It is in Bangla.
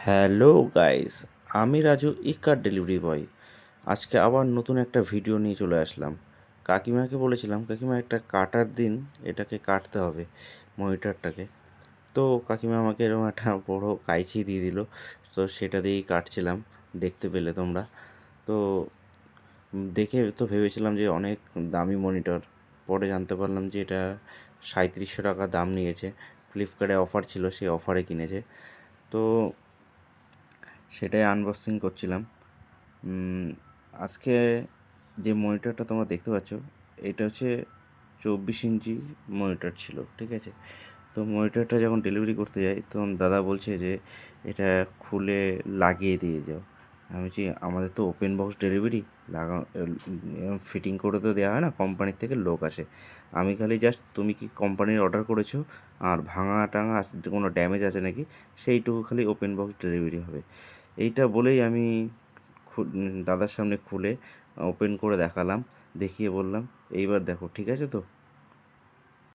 হ্যালো গাইস, আমি রাজু ইকার ডেলিভারি বয়। আজকে আবার নতুন একটা ভিডিও নিয়ে চলে আসলাম। কাকিমাকে বলেছিলাম, কাকিমা একটা কাটার দিন, এটাকে কাটতে হবে মনিটরটাকে। তো কাকিমা আমাকে এরকম একটা বড় কাঁচি দিয়ে দিল। তো সেটা দিয়েই কাটছিলাম, দেখতে পেলে তোমরা। তো দেখে তো ভেবেছিলাম যে অনেক দামি মনিটর, পরে জানতে পারলাম যে এটা 3700 টাকা দাম নিয়েছে। ফ্লিপকার্টে অফার ছিল, সেই অফারে কিনেছে। তো সেটাই আনবক্সিং করছিলাম। আজকে যে মনিটরটা তোমরা দেখতে পাচ্ছ, এটা হচ্ছে 24 ইঞ্চি মনিটর ছিল, ঠিক আছে। তো মনিটরটা যখন ডেলিভারি করতে যাই, তখন দাদা বলছে যে এটা খুলে লাগিয়ে দিয়ে যাও। আমি বলছি আমাদের তো ওপেন বক্স ডেলিভারি, ফিটিং করে তো দেওয়া হয় না, কোম্পানির থেকে লোক আসে। আমি খালি জাস্ট তুমি কি কোম্পানির অর্ডার করেছো আর ভাঙা টাঙা কোনো ড্যামেজ আছে নাকি সেইটুকু খালি ওপেন বক্স ডেলিভারি হবে, এইটা বলেই আমি দাদার সামনে খুলে ওপেন করে দেখালাম, দেখিয়ে বললাম এইবার দেখো ঠিক আছে তো।